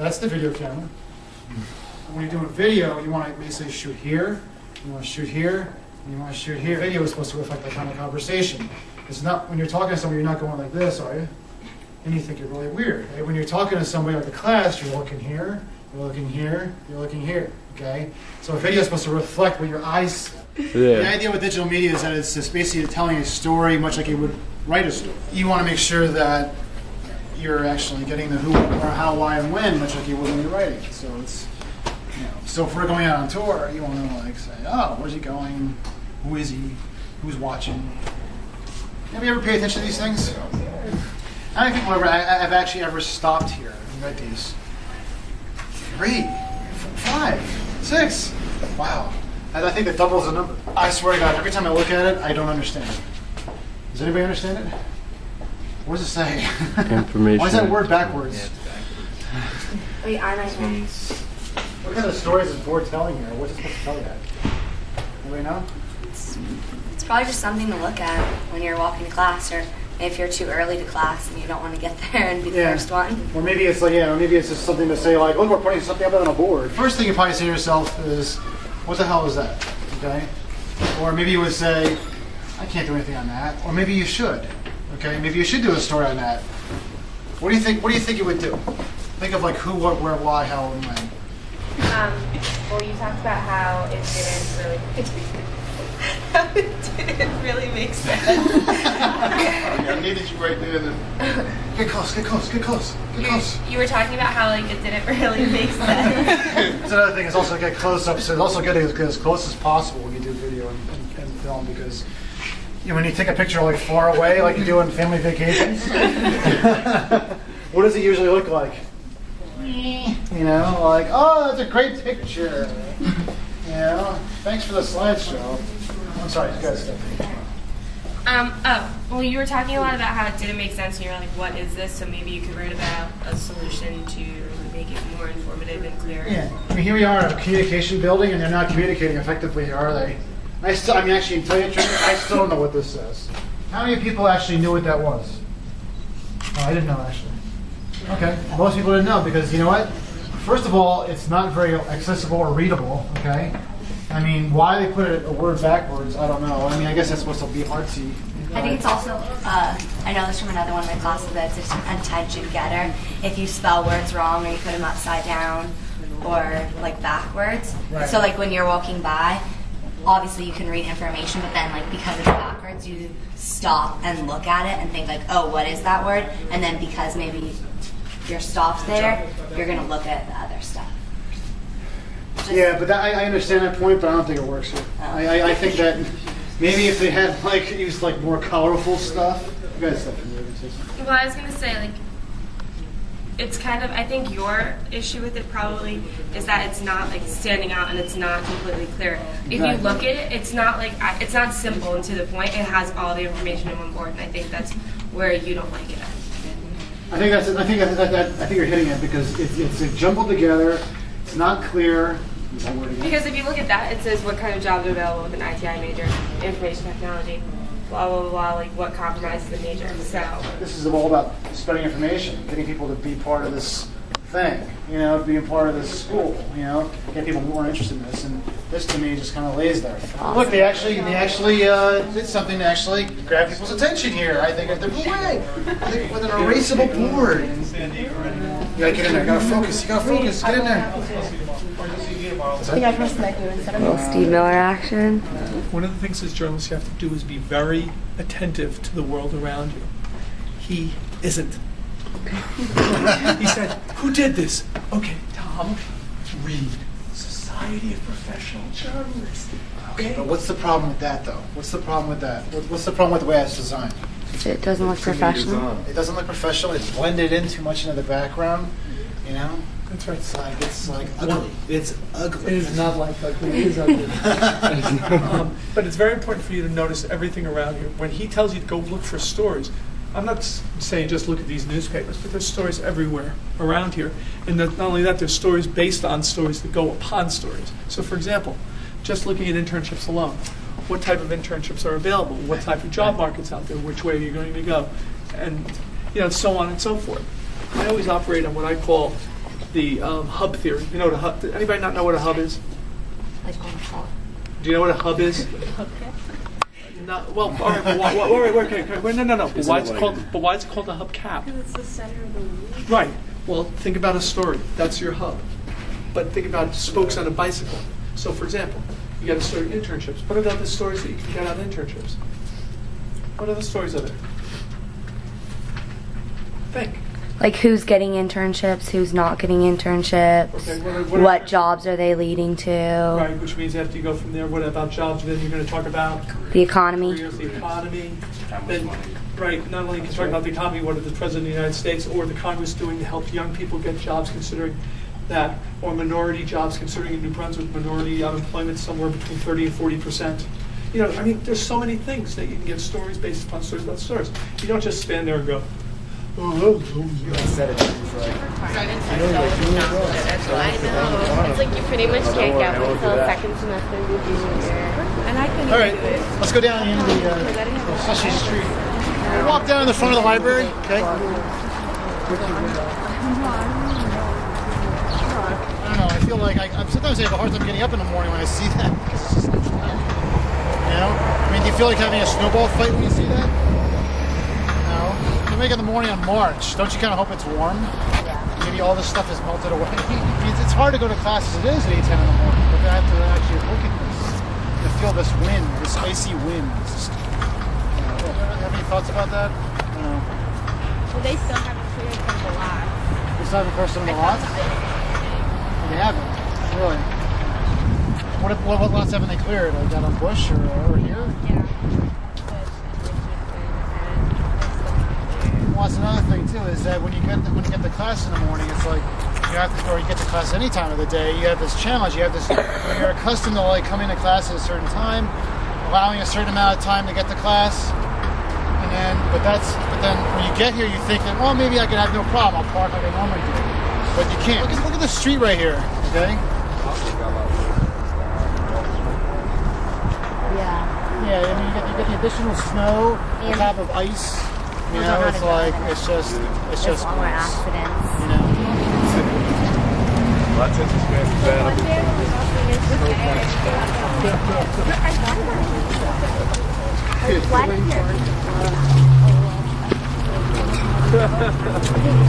That's the video camera. When you're doing video, you want to basically shoot here, you want to shoot here, and you want to shoot here. Video is supposed to reflect that kind of conversation. It's not, when you're talking to somebody, you're not going like this, are you? And you think you're really weird. Right? When you're talking to somebody like a class, you're looking here, you're looking here, you're looking here, okay? So a video is supposed to reflect what your eyes. The idea with digital media is that it's just basically telling a story much like you would write a story. You want to make sure that you're actually getting the who, or how, why, and when, much like you would when you're writing. So it's, so if we're going out on tour, you want to like say, oh, where's he going? Who is he? Who's watching? Have you ever paid attention to these things? How many people I've actually ever stopped here and read these? 3, 5, 6. Wow. I think that doubles the number. I swear to God, every time I look at it, I don't understand it. Does anybody understand it? What does it say? Information. Why is that word backwards? Wait, I might know. What kind of stories is board telling here? What's it supposed to tell you? Anybody know? It's probably just something to look at when you're walking to class, or if you're too early to class and you don't want to get there and be the first one. Or maybe it's like, or maybe it's just something to say like, look, we're putting something up on a board. First thing you probably say to yourself is, what the hell is that? Okay? Or maybe you would say, I can't do anything on that. Or maybe you should. Okay? Maybe you should do a story on that. What do you think you would do? Think of like who, what, where, why, how, and when. Well, you talked about how it didn't really make sense. I needed you right there. Get close, get close, get close, get close. You were talking about how like it didn't really make sense. That's another thing is also get close up. So it's also good to get as close as possible when you do video and film, because when you take a picture like far away, like you do on family vacations, what does it usually look like? Like, oh, that's a great picture. Thanks for the slideshow. I'm sorry, you guys. Well, you were talking a lot about how it didn't make sense, and you're like, what is this? So maybe you could write about a solution to make it more informative and clear. Yeah, I mean, here we are in a communication building, and they're not communicating effectively, are they? Actually, to tell you the truth, I still don't know what this says. How many people actually knew what that was? Oh, I didn't know, actually. Okay, most people didn't know, because you know what? First of all, it's not very accessible or readable, okay? I mean, why they put a word backwards, I don't know. I mean, I guess that's supposed to be artsy. I think it's also, I know this from another one of my classes, that it's an attention getter. If you spell words wrong, or you put them upside down, or like backwards. Right. So like when you're walking by, obviously you can read information, but then like because it's backwards, you stop and look at it and think like, oh, what is that word? And then because maybe you're stopped there, you're going to look at the other stuff. Yeah, but I understand that point, but I don't think it works here. I think that maybe if they had like used like more colorful stuff. You guys stuff. Well, I was gonna say like, it's kind of, I think your issue with it probably is that it's not like standing out and it's not completely clear. If you look at it, it's not like, it's not simple and to the point. It has all the information in one board, and I think that's where you don't like it. I think you're hitting it, because it's jumbled together. It's not clear. Because if you look at that, it says what kind of jobs are available with an ITI major, information technology, blah, blah, blah, like what compromises the major. So this is all about spreading information, getting people to be part of this thing, being part of this school, get people more interested in this. And this to me just kind of lays there. Look, they actually did something to actually grab people's attention here. I think with an erasable board. You gotta get in there. You gotta focus. Get in there. I think I pressed my instead of Steve Miller action. One of the things as journalists you have to do is be very attentive to the world around you. He isn't. He said, who did this? Okay, Tom, read Society of Professional Journalists. Okay, but what's the problem with that, though? What's the problem with that? What's the problem with the way it's designed? It doesn't look professional. It doesn't look professional. It's blended in too much into the background, That's right. It's like ugly. It's ugly. It is not like ugly. It is ugly. But it's very important for you to notice everything around you. When he tells you to go look for stories, I'm not saying just look at these newspapers, but there's stories everywhere around here. And not only that, there's stories based on stories that go upon stories. So, for example, just looking at internships alone, what type of internships are available? What type of job market's out there? Which way are you going to go? And so on and so forth. I always operate on what I call the hub theory. You know what a hub? Anybody not know what a hub is? Like on a call. Do you know what a hub is? No, well, all right, but no. But why is it called a hubcap? Because it's the center of the wheel. Right. Well, think about a story. That's your hub. But think about spokes on a bicycle. So, for example, you got a story of internships. What are the other stories that you can get out of internships? What other stories are there? Think. Like who's getting internships, who's not getting internships, Okay, what jobs are they leading to, Right, which means after you go from there, what about jobs? Then you're going to talk about the economy. careers, the economy. Then, right, not only can you talk about the economy, what are the President of the United States or the Congress doing to help young people get jobs considering that, or minority jobs considering in New Brunswick, minority unemployment somewhere between 30 and 40%. You know, I mean, there's so many things that you can get stories based upon stories about stories. You don't just stand there and go, I know. It's like you pretty much can't get one until second semester of your junior year. And I couldn't All right, do it. let's go down into the Sesame Street. We'll walk down in the front of the library, okay? I don't know, I feel like sometimes I have a hard time getting up in the morning when I see that. It's just like, you know? I mean, do you feel like having a snowball fight when you see that? No. You make it in the morning on March. Don't you kind of hope it's warm? Yeah. Maybe all this stuff is melted away. I mean, it's hard to go to class as it is at 8, 10 in the morning, but I have to actually look at this, to feel this wind, this icy wind. It's just, have any thoughts about that? No. Well, they still haven't cleared from the lot. They still haven't crossed some of the lots? They haven't, really. What lots haven't they cleared? Like down on Bush or over here? Yeah. Well, that's another thing too, is that when you get to class in the morning, it's like you have to, or you get to class any time of the day. You have this challenge. You have this. You're accustomed to like coming to class at a certain time, allowing a certain amount of time to get to class, and then but then when you get here, you think that well maybe I can have no problem. I'll park like I normally do, but you can't. Look at the street right here. Okay. Yeah. Yeah. I mean you get the additional snow on top of ice. You know, it's like it's just There's a lot more gross. accidents. You know. Lots of What?